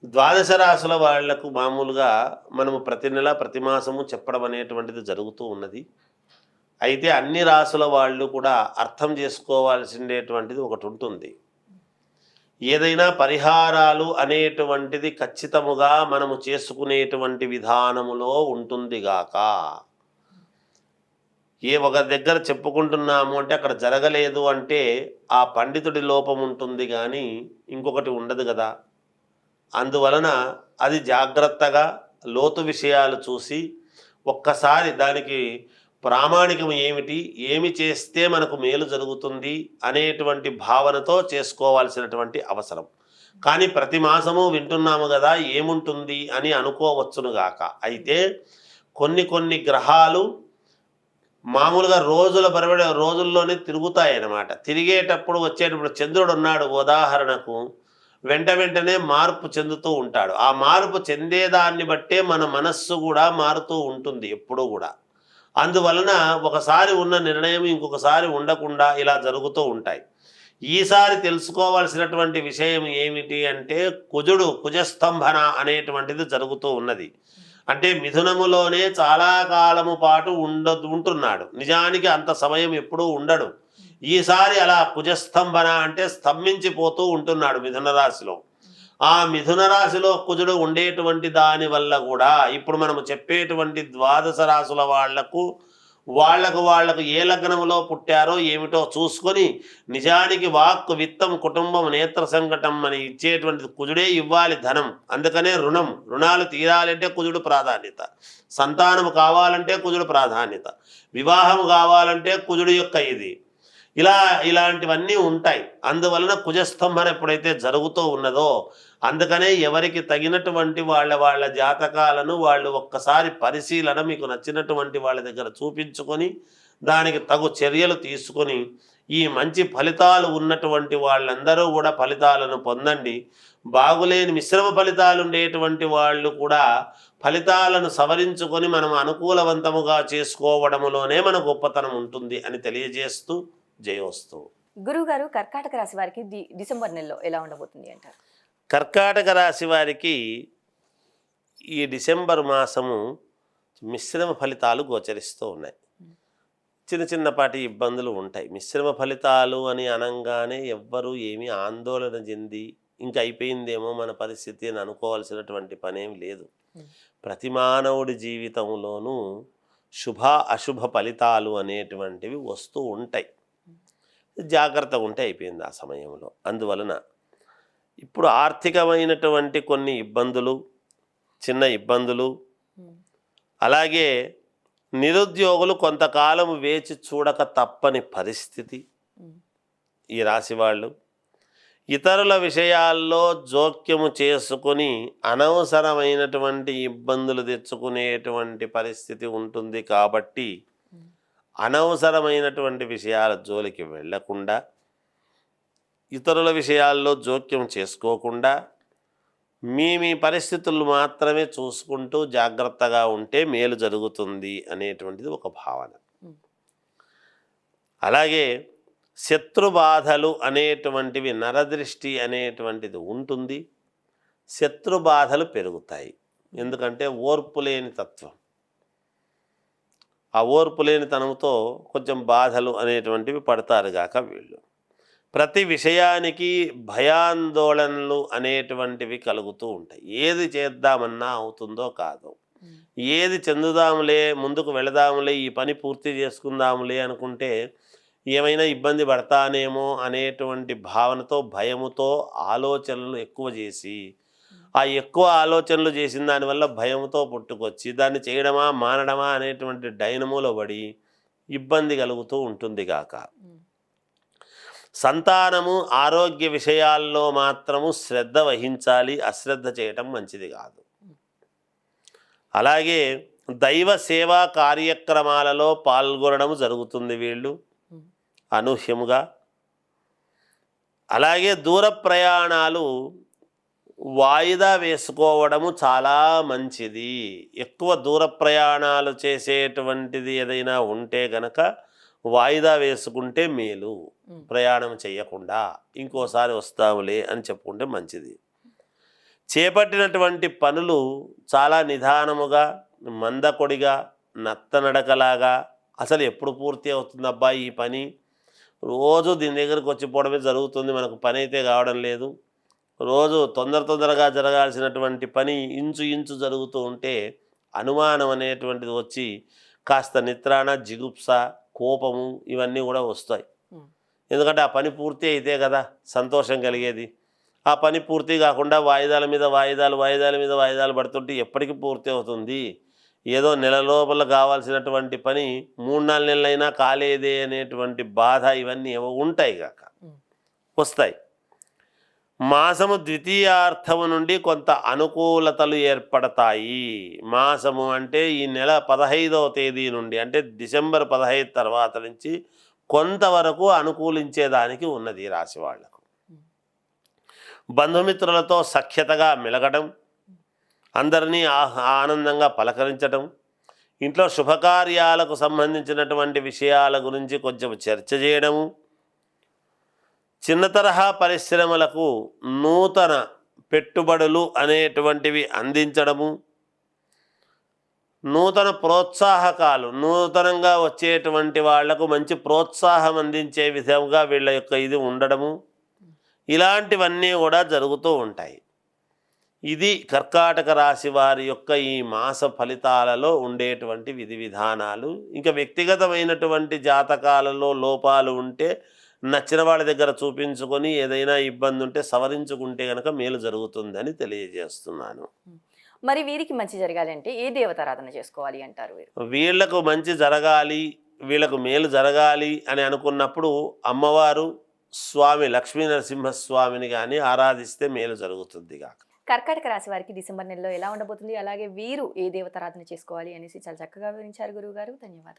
ద్వాదశ రాసుల వాళ్లకు మామూలుగా మనము ప్రతి నెల ప్రతి మాసము చెప్పడం అనేటువంటిది జరుగుతూ ఉన్నది. అయితే అన్ని రాసుల వాళ్ళు కూడా అర్థం చేసుకోవాల్సిందేటువంటిది ఒకటి ఉంటుంది. ఏదైనా పరిహారాలు అనేటువంటిది ఖచ్చితముగా మనము చేసుకునేటువంటి విధానములో ఉంటుంది గాక. ఒక దగ్గర చెప్పుకుంటున్నాము అంటే అక్కడ జరగలేదు అంటే ఆ పండితుడి లోపం ఉంటుంది కానీ ఇంకొకటి ఉండదు కదా. అందువలన అది జాగ్రత్తగా లోతు విషయాలు చూసి ఒక్కసారి దానికి ప్రామాణికం ఏమిటి, ఏమి చేస్తే మనకు మేలు జరుగుతుంది అనేటువంటి భావనతో చేసుకోవాల్సినటువంటి అవసరం. కానీ ప్రతి మాసము వింటున్నాము కదా ఏముంటుంది అని అనుకోవచ్చునుగాక. అయితే కొన్ని కొన్ని గ్రహాలు మామూలుగా రోజుల్లోనే తిరుగుతాయన్నమాట. తిరిగేటప్పుడు వచ్చేటప్పుడు చంద్రుడు ఉన్నాడు ఉదాహరణకు, వెంటనే మార్పు చెందుతూ ఉంటాడు. ఆ మార్పు చెందేదాన్ని బట్టే మన మనస్సు కూడా మారుతూ ఉంటుంది ఎప్పుడూ కూడా. అందువలన ఒకసారి ఉన్న నిర్ణయం ఇంకొకసారి ఉండకుండా ఇలా జరుగుతూ ఉంటాయి. ఈసారి తెలుసుకోవాల్సినటువంటి విషయం ఏమిటి అంటే కుజస్తంభన అనేటువంటిది జరుగుతూ ఉన్నది. అంటే మిథునములోనే చాలా కాలము పాటు ఉంటున్నాడు. నిజానికి అంత సమయం ఎప్పుడూ ఉండడు. ఈసారి అలా కుజస్తంభన అంటే స్తంభించిపోతూ ఉంటున్నాడు మిథున రాశిలో. ఆ మిథున రాశిలో కుజుడు ఉండేటువంటి దాని వల్ల కూడా ఇప్పుడు మనము చెప్పేటువంటి ద్వాదశ రాశుల వాళ్లకు ఏ లగ్నములో పుట్టారో ఏమిటో చూసుకొని, నిజానికి వాక్కు విత్తం కుటుంబం నేత్ర సంకటం అని ఇచ్చేటువంటిది కుజుడే ఇవ్వాలి ధనం. అందుకనే రుణాలు తీరాలంటే కుజుడు ప్రాధాన్యత, సంతానము కావాలంటే కుజుడు ప్రాధాన్యత, వివాహం కావాలంటే కుజుడు యొక్క ఇది ఇలాంటివన్నీ ఉంటాయి. అందువలన కుజస్తంభన ఎప్పుడైతే జరుగుతూ ఉన్నదో అందుకనే ఎవరికి తగినటువంటి వాళ్ళ జాతకాలను వాళ్ళు ఒక్కసారి పరిశీలన మీకు నచ్చినటువంటి వాళ్ళ దగ్గర చూపించుకొని దానికి తగు చర్యలు తీసుకొని ఈ మంచి ఫలితాలు ఉన్నటువంటి వాళ్ళందరూ కూడా ఫలితాలను పొందండి. బాగులేని మిశ్రమ ఫలితాలు ఉండేటువంటి వాళ్ళు కూడా ఫలితాలను సవరించుకొని మనం అనుకూలవంతముగా చేసుకోవడంలోనే మన గొప్పతనం ఉంటుంది అని తెలియజేస్తూ జయోస్తు. గురువుగారు, కర్కాటక రాశి వారికి డిసెంబర్ నెలలో ఎలా ఉండబోతుంది అంటారు? కర్కాటక రాశి వారికి ఈ డిసెంబర్ మాసము మిశ్రమ ఫలితాలు గోచరిస్తూ ఉన్నాయి. చిన్నపాటి ఇబ్బందులు ఉంటాయి. మిశ్రమ ఫలితాలు అని అనంగానే ఎవ్వరూ ఏమీ ఆందోళన చెంది ఇంకా అయిపోయిందేమో మన పరిస్థితి అని అనుకోవాల్సినటువంటి పనేం లేదు. ప్రతి మానవుడి జీవితంలోనూ శుభ అశుభ ఫలితాలు అనేటువంటివి వస్తూ ఉంటాయి. జాగ్రత్తగా ఉంటే అయిపోయింది ఆ సమయంలో. అందువలన ఇప్పుడు ఆర్థికమైనటువంటి కొన్ని ఇబ్బందులు, చిన్న ఇబ్బందులు, అలాగే నిరుద్యోగులు కొంతకాలం వేచి చూడక తప్పని పరిస్థితి. ఈ రాశి వాళ్ళు ఇతరుల విషయాల్లో జోక్యము చేసుకొని అనవసరమైనటువంటి ఇబ్బందులు తెచ్చుకునేటువంటి పరిస్థితి ఉంటుంది. కాబట్టి అనవసరమైనటువంటి విషయాల జోలికి వెళ్లకుండా, ఇతరుల విషయాల్లో జోక్యం చేసుకోకుండా మీ పరిస్థితులు మాత్రమే చూసుకుంటూ జాగ్రత్తగా ఉంటే మేలు జరుగుతుంది అనేటువంటిది ఒక భావన. అలాగే శత్రుబాధలు అనేటువంటివి, నరదృష్టి అనేటువంటిది ఉంటుంది. శత్రుబాధలు పెరుగుతాయి. ఎందుకంటే ఓర్పు లేని తత్వం. ఆ ఓర్పు లేనితనంతో కొంచెం బాధలు అనేటువంటివి పడతారు గాక వీళ్ళు. ప్రతి విషయానికి భయాందోళనలు అనేటువంటివి కలుగుతూ ఉంటాయి. ఏది చేద్దామన్నా అవుతుందో కాదో, ఏది చెందుదాములే, ముందుకు వెళదాములే, ఈ పని పూర్తి చేసుకుందాములే అనుకుంటే ఏమైనా ఇబ్బంది పడతానేమో అనేటువంటి భావనతో, భయముతో ఆలోచనలు ఎక్కువ చేసి, ఆ ఎక్కువ ఆలోచనలు చేసిన దానివల్ల భయంతో పుట్టుకొచ్చి దాన్ని చేయడమా మానడమా అనేటువంటి డైనమోలో పడి ఇబ్బంది కలుగుతూ ఉంటుంది గాక. సంతానము ఆరోగ్య విషయాల్లో మాత్రము శ్రద్ధ వహించాలి, అశ్రద్ధ చేయటం మంచిది కాదు. అలాగే దైవ సేవా కార్యక్రమాలలో పాల్గొనడం జరుగుతుంది వీళ్ళు అనూహ్యముగా. అలాగే దూర ప్రయాణాలు వాయిదా వేసుకోవడము చాలా మంచిది. ఎక్కువ దూర ప్రయాణాలు చేసేటువంటిది ఏదైనా ఉంటే గనక వాయిదా వేసుకుంటే మేలు. ప్రయాణం చేయకుండా ఇంకోసారి వస్తాములే అని చెప్పుకుంటే మంచిది. చేపట్టినటువంటి పనులు చాలా నిదానముగా, మందకొడిగా, నత్తనడకలాగా, అసలు ఎప్పుడు పూర్తి అవుతుందబ్బా ఈ పని, రోజు దీని దగ్గరకు వచ్చిపోవడమే జరుగుతుంది, మనకు పని అయితే కావడం లేదు, రోజు తొందరగా జరగాల్సినటువంటి పని ఇంచు ఇంచు జరుగుతూ ఉంటే అనుమానం అనేటువంటిది వచ్చి కాస్త నిత్రాణ, జిగుప్స, కోపము ఇవన్నీ కూడా వస్తాయి. ఎందుకంటే ఆ పని పూర్తి అయితే కదా సంతోషం కలిగేది. ఆ పని పూర్తి కాకుండా వాయిదాల మీద వాయిదాలు పడుతుంటే ఎప్పటికి పూర్తి అవుతుంది, ఏదో నెల లోపల కావాల్సినటువంటి పని 3-4 నెలలైనా కాలేదే అనేటువంటి బాధ ఇవన్నీ ఏవో ఉంటాయి కాక వస్తాయి. మాసము ద్వితీయార్థము నుండి కొంత అనుకూలతలు ఏర్పడతాయి. మాసము అంటే ఈ నెల 15వ తేదీ నుండి, అంటే డిసెంబర్ 15 తర్వాత నుంచి కొంతవరకు అనుకూలించేదానికి ఉన్నది ఈ రాశి వాళ్లకు. బంధుమిత్రులతో సఖ్యతగా మెలగడం, అందరినీ ఆనందంగా పలకరించడం, ఇంట్లో శుభకార్యాలకు సంబంధించినటువంటి విషయాల గురించి కొంచెం చర్చ చేయడము, చిన్న తరహా పరిశ్రమలకు నూతన పెట్టుబడులు అనేటువంటివి అందించడము, నూతన ప్రోత్సాహకాలు, నూతనంగా వచ్చేటువంటి వాళ్లకు మంచి ప్రోత్సాహం అందించే విధంగా వీళ్ళ యొక్క ఇది ఉండడము, ఇలాంటివన్నీ కూడా జరుగుతూ ఉంటాయి. ఇది కర్కాటక రాశి వారి యొక్క ఈ మాస ఫలితాలలో ఉండేటువంటి విధి విధానాలు. ఇంకా వ్యక్తిగతమైనటువంటి జాతకాలలో లోపాలు ఉంటే నచ్చిన వాళ్ళ దగ్గర చూపించుకొని ఏదైనా ఇబ్బంది ఉంటే సవరించుకుంటే కనుక మేలు జరుగుతుందని తెలియజేస్తున్నాను. మరి వీరికి మంచి జరగాలి అంటే ఏ దేవతారాధన చేసుకోవాలి అంటారు? వీళ్లకు మంచి జరగాలి, వీళ్ళకు మేలు జరగాలి అని అనుకున్నప్పుడు అమ్మవారు స్వామి లక్ష్మీ నరసింహస్వామిని కానీ ఆరాధిస్తే మేలు జరుగుతుంది కాక. కర్కాటక రాశి వారికి డిసెంబర్ నెలలో ఎలా ఉండబోతుంది, అలాగే వీరు ఏ దేవతారాధన చేసుకోవాలి అనేసి చాలా చక్కగా వివరించారు గురువు గారు. ధన్యవాదాలు.